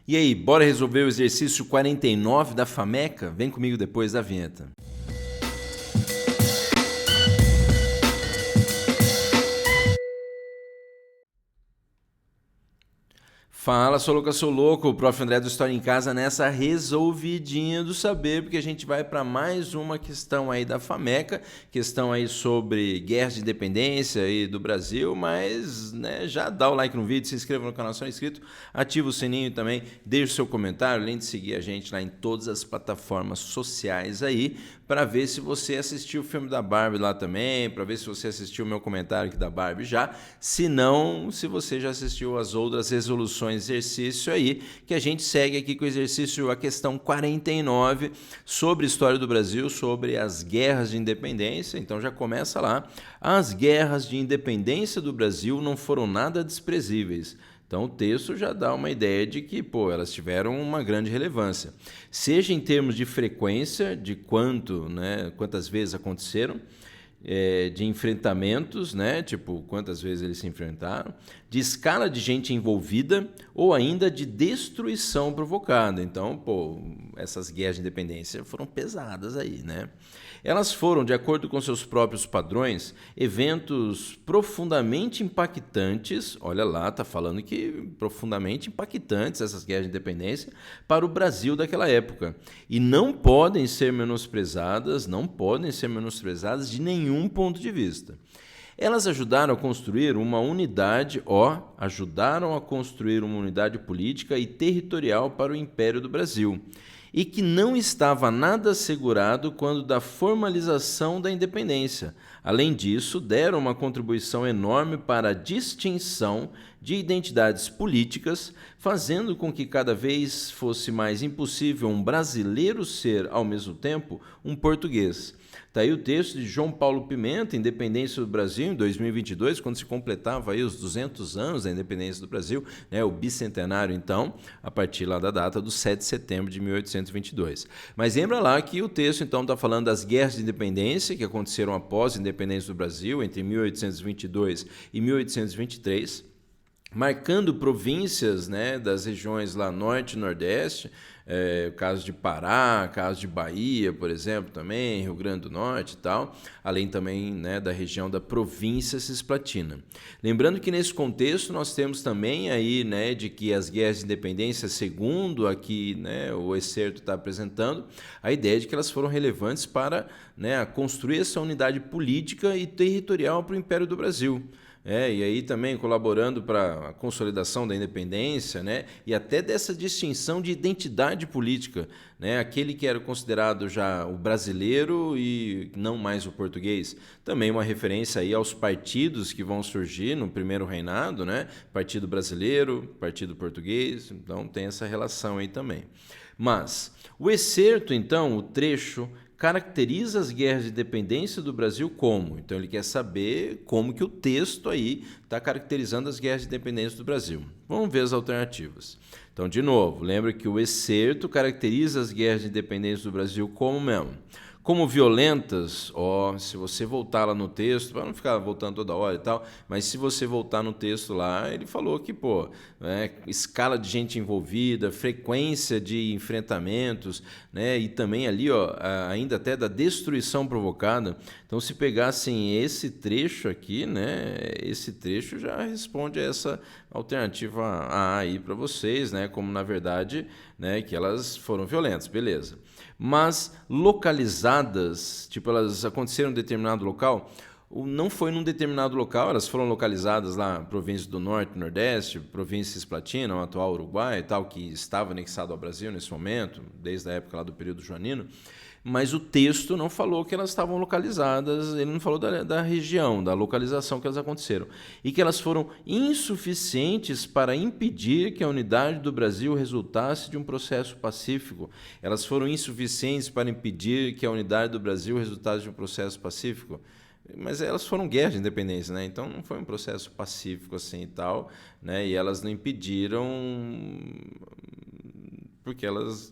E aí, bora resolver o exercício 49 da FAMECA? Vem comigo depois da vinheta. Fala, sou louca, sou louco, o Prof. André do História em Casa nessa resolvidinha do saber, porque a gente vai para mais uma questão aí da FAMECA, questão aí sobre guerras de independência aí do Brasil, mas já dá o like no vídeo, se inscreva no canal se não é inscrito, ativa o sininho também, deixa o seu comentário, além de seguir a gente lá em todas as plataformas sociais aí, para ver se você assistiu o filme da Barbie lá também, para ver se você assistiu o meu comentário aqui da Barbie já, se não, se você já assistiu as outras resoluções exercício aí, que a gente segue aqui com o exercício, a questão 49, sobre a história do Brasil, sobre as guerras de independência. Então já começa lá. As guerras de independência do Brasil não foram nada desprezíveis. Então o texto já dá uma ideia de que, elas tiveram uma grande relevância. Seja em termos de frequência, de quantas vezes aconteceram, de enfrentamentos, tipo quantas vezes eles se enfrentaram, de escala de gente envolvida ou ainda de destruição provocada. Então, essas guerras de independência foram pesadas aí, Elas foram, de acordo com seus próprios padrões, eventos profundamente impactantes, olha lá, está falando que profundamente impactantes essas guerras de independência para o Brasil daquela época. E não podem ser menosprezadas de nenhum ponto de vista. Elas ajudaram a construir uma unidade política e territorial para o Império do Brasil, e que não estava nada assegurado quando da formalização da independência. Além disso, deram uma contribuição enorme para a distinção de identidades políticas, fazendo com que cada vez fosse mais impossível um brasileiro ser, ao mesmo tempo, um português. Está aí o texto de João Paulo Pimenta, Independência do Brasil, em 2022, quando se completava aí os 200 anos da independência do Brasil, o bicentenário, então, a partir lá da data do 7 de setembro de 1822. Mas lembra lá que o texto, então, está falando das guerras de independência que aconteceram após a independência do Brasil, entre 1822 e 1823, marcando províncias das regiões lá norte e nordeste, o caso de Pará, caso de Bahia, por exemplo, também, Rio Grande do Norte e tal, além também da região da província cisplatina. Lembrando que nesse contexto nós temos também aí de que as guerras de independência, segundo aqui o excerto está apresentando, a ideia de que elas foram relevantes para construir essa unidade política e territorial para o Império do Brasil. E aí também colaborando para a consolidação da independência, e até dessa distinção de identidade política, aquele que era considerado já o brasileiro e não mais o português. Também uma referência aí aos partidos que vão surgir no primeiro reinado, Partido Brasileiro, Partido Português, então tem essa relação aí também. Mas o excerto, então, o trecho, caracteriza as guerras de independência do Brasil como? Então ele quer saber como que o texto aí está caracterizando as guerras de independência do Brasil. Vamos ver as alternativas. Então, de novo, lembra que o excerto caracteriza as guerras de independência do Brasil como mesmo? Como violentas, se você voltar lá no texto, para não ficar voltando toda hora e tal, mas se você voltar no texto lá, ele falou que, escala de gente envolvida, frequência de enfrentamentos, e também ali, ainda até da destruição provocada. Então, se pegassem esse trecho aqui, esse trecho já responde a essa alternativa A aí para vocês, como na verdade, que elas foram violentas, beleza. Mas localizadas, elas aconteceram em determinado local, não foi num determinado local, elas foram localizadas lá na província do Norte e Nordeste, província cisplatina, o atual Uruguai e tal, que estava anexado ao Brasil nesse momento, desde a época lá do período joanino, mas o texto não falou que elas estavam localizadas, ele não falou da região, da localização que elas aconteceram, e que elas foram insuficientes para impedir que a unidade do Brasil resultasse de um processo pacífico. Elas foram insuficientes para impedir que a unidade do Brasil resultasse de um processo pacífico. Mas elas foram guerras de independência, então não foi um processo pacífico assim e tal, e elas não impediram porque elas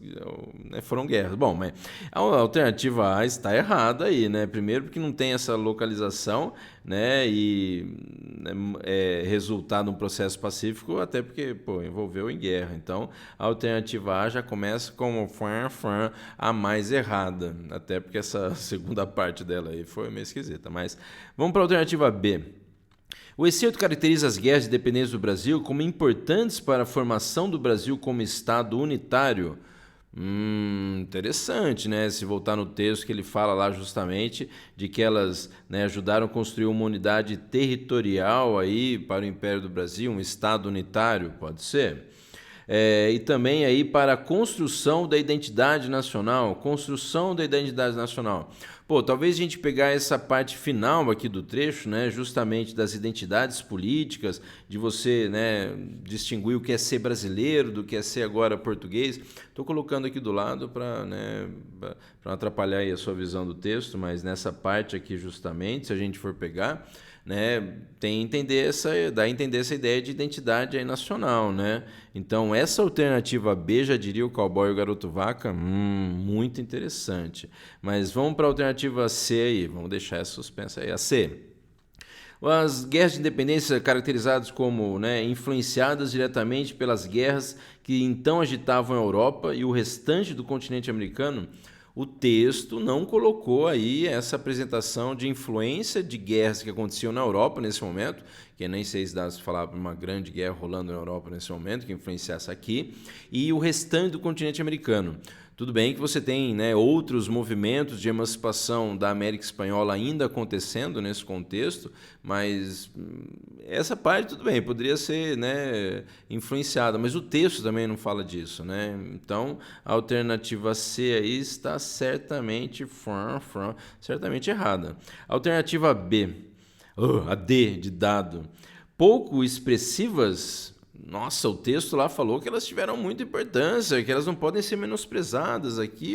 foram guerras. Bom, mas a alternativa A está errada aí, Primeiro porque não tem essa localização, e resultar num processo pacífico, até porque envolveu em guerra. Então, a alternativa A já começa como a mais errada, até porque essa segunda parte dela aí foi meio esquisita. Mas vamos para a alternativa B. O excerto caracteriza as guerras de independência do Brasil como importantes para a formação do Brasil como Estado unitário. Interessante, né? Se voltar no texto que ele fala lá justamente de que elas, né, ajudaram a construir uma unidade territorial aí para o Império do Brasil, um Estado unitário, pode ser? E também aí para a construção da identidade nacional, talvez a gente pegar essa parte final aqui do trecho, né, justamente das identidades políticas, de você, né, distinguir o que é ser brasileiro do que é ser agora português. Estou colocando aqui do lado para, né, não atrapalhar aí a sua visão do texto, mas nessa parte aqui justamente, se a gente for pegar, né, dá a entender essa ideia de identidade aí nacional, né? Então, essa alternativa B, já diria o cowboy e o garoto vaca, muito interessante. Mas vamos para a alternativa C aí, vamos deixar essa suspensa aí, a C. As guerras de independência caracterizadas como, né, influenciadas diretamente pelas guerras que então agitavam a Europa e o restante do continente americano. O texto não colocou aí essa apresentação de influência de guerras que aconteciam na Europa nesse momento, que nem sei se dá se falar de uma grande guerra rolando na Europa nesse momento, que influenciasse aqui, e o restante do continente americano. Tudo bem que você tem, né, outros movimentos de emancipação da América Espanhola ainda acontecendo nesse contexto, mas essa parte, tudo bem, poderia ser, né, influenciada, mas o texto também não fala disso, né? Então, a alternativa C aí está certamente errada. Alternativa B, a D de dado, pouco expressivas. Nossa, o texto lá falou que elas tiveram muita importância, que elas não podem ser menosprezadas aqui,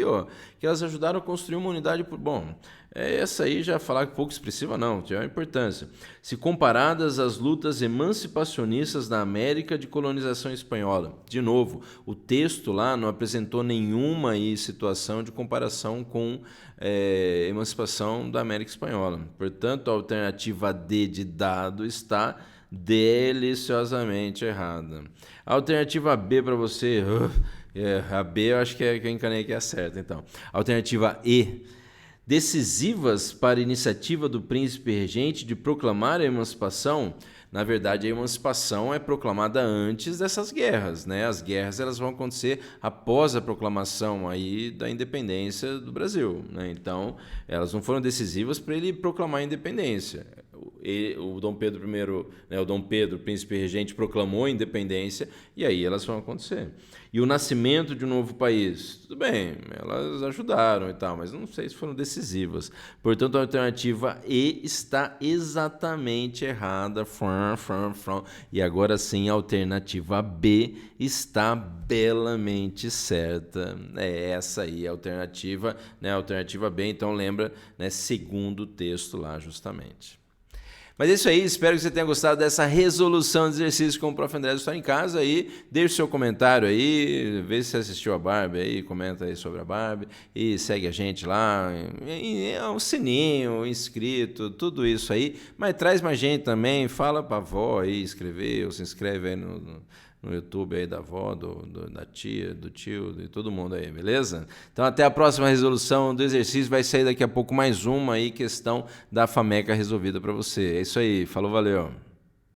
que elas ajudaram a construir uma unidade. Bom, essa aí já falar que pouco expressiva não, tiveram importância. Se comparadas às lutas emancipacionistas da América de colonização espanhola. De novo, o texto lá não apresentou nenhuma aí situação de comparação com emancipação da América Espanhola. Portanto, a alternativa D de dado está deliciosamente errada. A alternativa B para você, a B eu acho que eu encanei que é a certa, então. Alternativa E, decisivas para a iniciativa do príncipe regente de proclamar a emancipação. Na verdade, a emancipação é proclamada antes dessas guerras, né? As guerras elas vão acontecer após a proclamação aí da independência do Brasil, né? Então, elas não foram decisivas para ele proclamar a independência. O Dom Pedro I, né, o Dom Pedro, príncipe regente, proclamou a independência e aí elas vão acontecer. E o nascimento de um novo país, tudo bem, elas ajudaram e tal, mas não sei se foram decisivas. Portanto, a alternativa E está exatamente errada. E agora sim, a alternativa B está belamente certa. É essa aí a alternativa, né, a alternativa B. Então lembra, né, segundo o texto lá justamente. Mas é isso aí, espero que você tenha gostado dessa resolução de exercício com o Prof. André do História em Casa aí. Deixe seu comentário aí, vê se você assistiu a Barbie aí, comenta aí sobre a Barbie e segue a gente lá, o sininho, inscrito, tudo isso aí. Mas traz mais gente também, fala pra avó aí, escrever, ou se inscreve aí no YouTube aí da avó, da tia, do tio, de todo mundo aí, beleza? Então até a próxima resolução do exercício, vai sair daqui a pouco mais uma aí, questão da FAMECA resolvida para você. É isso aí, falou, valeu!